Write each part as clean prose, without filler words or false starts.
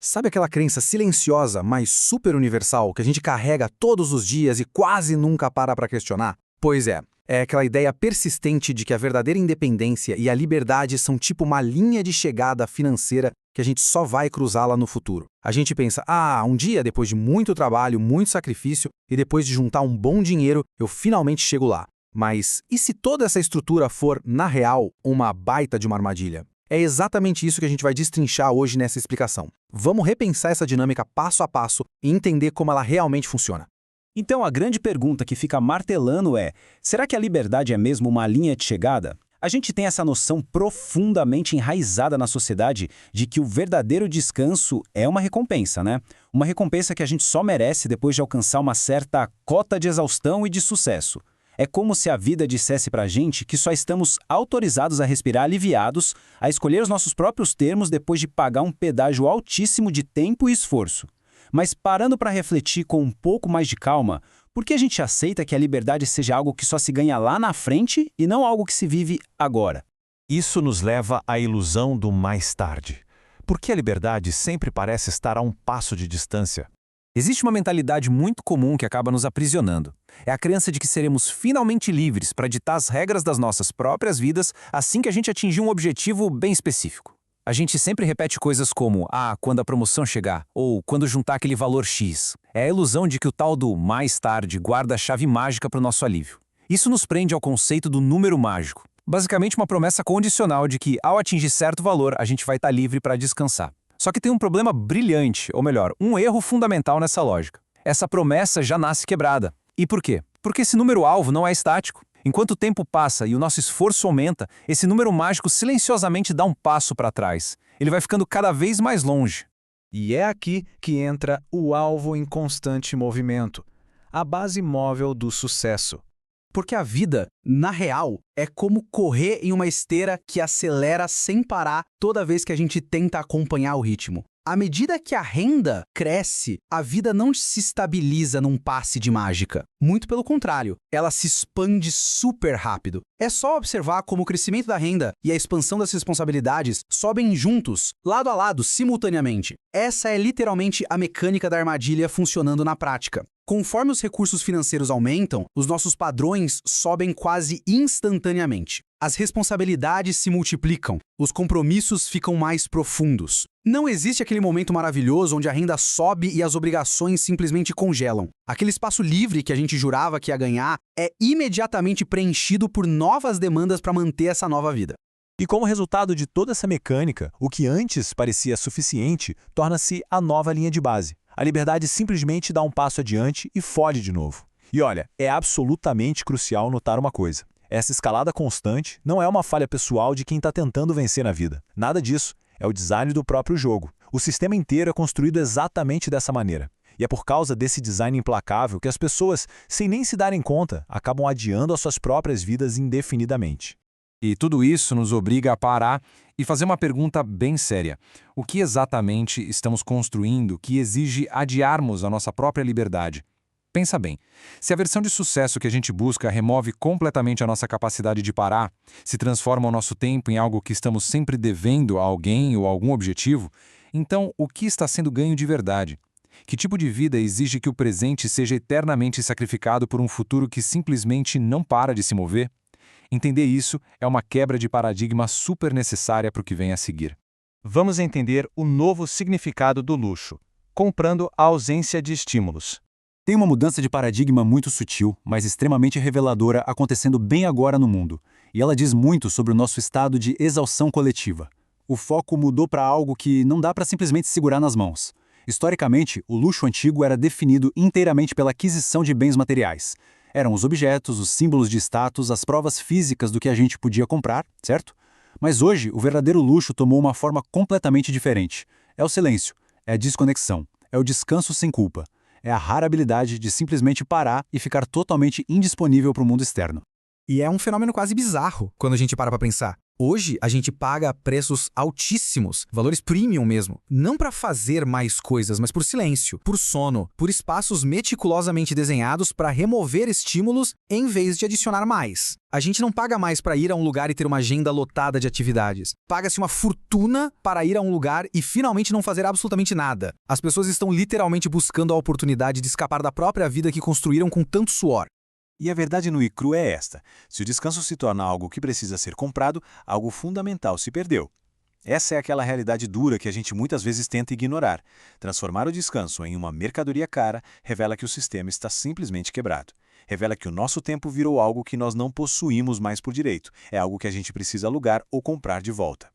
Sabe aquela crença silenciosa, mas super universal, que a gente carrega todos os dias e quase nunca para questionar? Pois é aquela ideia persistente de que a verdadeira independência e a liberdade são tipo uma linha de chegada financeira que a gente só vai cruzá-la no futuro. A gente pensa, um dia, depois de muito trabalho, muito sacrifício e depois de juntar um bom dinheiro, eu finalmente chego lá. Mas e se toda essa estrutura for, na real, uma baita de uma armadilha? É exatamente isso que a gente vai destrinchar hoje nessa explicação. Vamos repensar essa dinâmica passo a passo e entender como ela realmente funciona. Então a grande pergunta que fica martelando é: será que a liberdade é mesmo uma linha de chegada? A gente tem essa noção profundamente enraizada na sociedade de que o verdadeiro descanso é uma recompensa, né? Uma recompensa que a gente só merece depois de alcançar uma certa cota de exaustão e de sucesso. É como se a vida dissesse pra gente que só estamos autorizados a respirar aliviados, a escolher os nossos próprios termos depois de pagar um pedágio altíssimo de tempo e esforço. Mas parando para refletir com um pouco mais de calma, por que a gente aceita que a liberdade seja algo que só se ganha lá na frente e não algo que se vive agora? Isso nos leva à ilusão do mais tarde. Porque a liberdade sempre parece estar a um passo de distância. Existe uma mentalidade muito comum que acaba nos aprisionando. É a crença de que seremos finalmente livres para ditar as regras das nossas próprias vidas assim que a gente atingir um objetivo bem específico. A gente sempre repete coisas como, quando a promoção chegar, ou quando juntar aquele valor X. É a ilusão de que o tal do mais tarde guarda a chave mágica para o nosso alívio. Isso nos prende ao conceito do número mágico. Basicamente uma promessa condicional de que, ao atingir certo valor, a gente vai estar livre para descansar. Só que tem um problema brilhante, ou melhor, um erro fundamental nessa lógica. Essa promessa já nasce quebrada. E por quê? Porque esse número-alvo não é estático. Enquanto o tempo passa e o nosso esforço aumenta, esse número mágico silenciosamente dá um passo para trás. Ele vai ficando cada vez mais longe. E é aqui que entra o alvo em constante movimento, a base móvel do sucesso. Porque a vida, na real, é como correr em uma esteira que acelera sem parar toda vez que a gente tenta acompanhar o ritmo. À medida que a renda cresce, a vida não se estabiliza num passe de mágica. Muito pelo contrário, ela se expande super rápido. É só observar como o crescimento da renda e a expansão das responsabilidades sobem juntos, lado a lado, simultaneamente. Essa é literalmente a mecânica da armadilha funcionando na prática. Conforme os recursos financeiros aumentam, os nossos padrões sobem quase instantaneamente. As responsabilidades se multiplicam, os compromissos ficam mais profundos. Não existe aquele momento maravilhoso onde a renda sobe e as obrigações simplesmente congelam. Aquele espaço livre que a gente jurava que ia ganhar é imediatamente preenchido por novas demandas para manter essa nova vida. E como resultado de toda essa mecânica, o que antes parecia suficiente torna-se a nova linha de base. A liberdade simplesmente dá um passo adiante e foge de novo. E olha, é absolutamente crucial notar uma coisa. Essa escalada constante não é uma falha pessoal de quem está tentando vencer na vida. Nada disso. É o design do próprio jogo. O sistema inteiro é construído exatamente dessa maneira. E é por causa desse design implacável que as pessoas, sem nem se darem conta, acabam adiando as suas próprias vidas indefinidamente. E tudo isso nos obriga a parar e fazer uma pergunta bem séria. O que exatamente estamos construindo que exige adiarmos a nossa própria liberdade? Pensa bem, se a versão de sucesso que a gente busca remove completamente a nossa capacidade de parar, se transforma o nosso tempo em algo que estamos sempre devendo a alguém ou a algum objetivo, então o que está sendo ganho de verdade? Que tipo de vida exige que o presente seja eternamente sacrificado por um futuro que simplesmente não para de se mover? Entender isso é uma quebra de paradigma super necessária para o que vem a seguir. Vamos entender o novo significado do luxo, comprando a ausência de estímulos. Tem uma mudança de paradigma muito sutil, mas extremamente reveladora acontecendo bem agora no mundo. E ela diz muito sobre o nosso estado de exaustão coletiva. O foco mudou para algo que não dá para simplesmente segurar nas mãos. Historicamente, o luxo antigo era definido inteiramente pela aquisição de bens materiais. Eram os objetos, os símbolos de status, as provas físicas do que a gente podia comprar, certo? Mas hoje, o verdadeiro luxo tomou uma forma completamente diferente. É o silêncio, é a desconexão, é o descanso sem culpa. É a rara habilidade de simplesmente parar e ficar totalmente indisponível para o mundo externo. E é um fenômeno quase bizarro quando a gente para pra pensar. Hoje, a gente paga preços altíssimos, valores premium mesmo, não para fazer mais coisas, mas por silêncio, por sono, por espaços meticulosamente desenhados para remover estímulos em vez de adicionar mais. A gente não paga mais para ir a um lugar e ter uma agenda lotada de atividades. Paga-se uma fortuna para ir a um lugar e finalmente não fazer absolutamente nada. As pessoas estão literalmente buscando a oportunidade de escapar da própria vida que construíram com tanto suor. E a verdade nua e crua é esta: se o descanso se torna algo que precisa ser comprado, algo fundamental se perdeu. Essa é aquela realidade dura que a gente muitas vezes tenta ignorar. Transformar o descanso em uma mercadoria cara revela que o sistema está simplesmente quebrado. Revela que o nosso tempo virou algo que nós não possuímos mais por direito. É algo que a gente precisa alugar ou comprar de volta.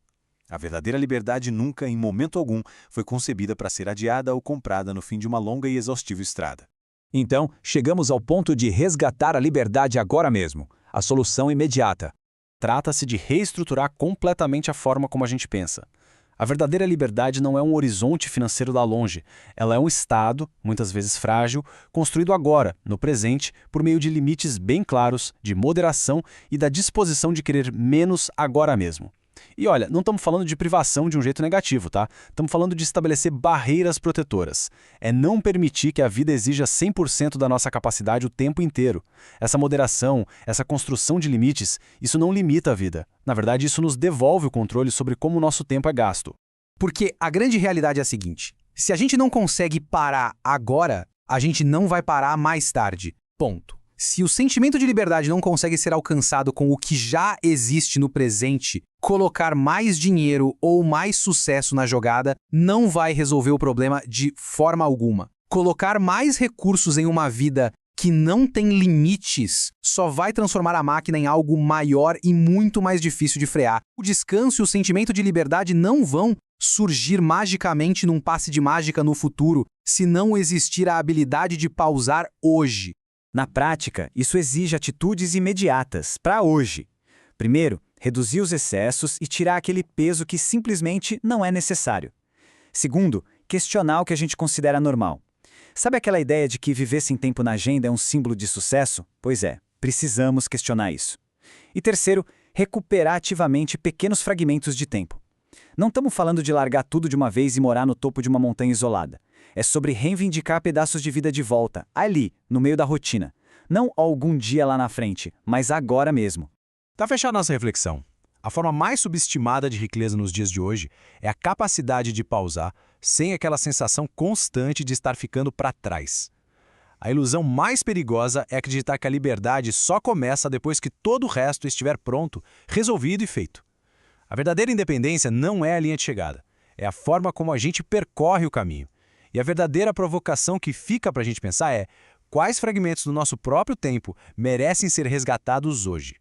A verdadeira liberdade nunca, em momento algum, foi concebida para ser adiada ou comprada no fim de uma longa e exaustiva estrada. Então, chegamos ao ponto de resgatar a liberdade agora mesmo. A solução imediata. Trata-se de reestruturar completamente a forma como a gente pensa. A verdadeira liberdade não é um horizonte financeiro lá longe. Ela é um estado, muitas vezes frágil, construído agora, no presente, por meio de limites bem claros, de moderação e da disposição de querer menos agora mesmo. E olha, não estamos falando de privação de um jeito negativo, tá? Estamos falando de estabelecer barreiras protetoras. É não permitir que a vida exija 100% da nossa capacidade o tempo inteiro. Essa moderação, essa construção de limites, isso não limita a vida. Na verdade, isso nos devolve o controle sobre como o nosso tempo é gasto. Porque a grande realidade é a seguinte: se a gente não consegue parar agora, a gente não vai parar mais tarde. Ponto. Se o sentimento de liberdade não consegue ser alcançado com o que já existe no presente, colocar mais dinheiro ou mais sucesso na jogada não vai resolver o problema de forma alguma. Colocar mais recursos em uma vida que não tem limites só vai transformar a máquina em algo maior e muito mais difícil de frear. O descanso e o sentimento de liberdade não vão surgir magicamente num passe de mágica no futuro, se não existir a habilidade de pausar hoje. Na prática, isso exige atitudes imediatas, para hoje. Primeiro, reduzir os excessos e tirar aquele peso que simplesmente não é necessário. Segundo, questionar o que a gente considera normal. Sabe aquela ideia de que viver sem tempo na agenda é um símbolo de sucesso? Pois é, precisamos questionar isso. E terceiro, recuperar ativamente pequenos fragmentos de tempo. Não estamos falando de largar tudo de uma vez e morar no topo de uma montanha isolada. É sobre reivindicar pedaços de vida de volta, ali, no meio da rotina. Não algum dia lá na frente, mas agora mesmo. Tá fechada nossa reflexão. A forma mais subestimada de riqueza nos dias de hoje é a capacidade de pausar sem aquela sensação constante de estar ficando para trás. A ilusão mais perigosa é acreditar que a liberdade só começa depois que todo o resto estiver pronto, resolvido e feito. A verdadeira independência não é a linha de chegada, é a forma como a gente percorre o caminho. E a verdadeira provocação que fica para a gente pensar é: quais fragmentos do nosso próprio tempo merecem ser resgatados hoje?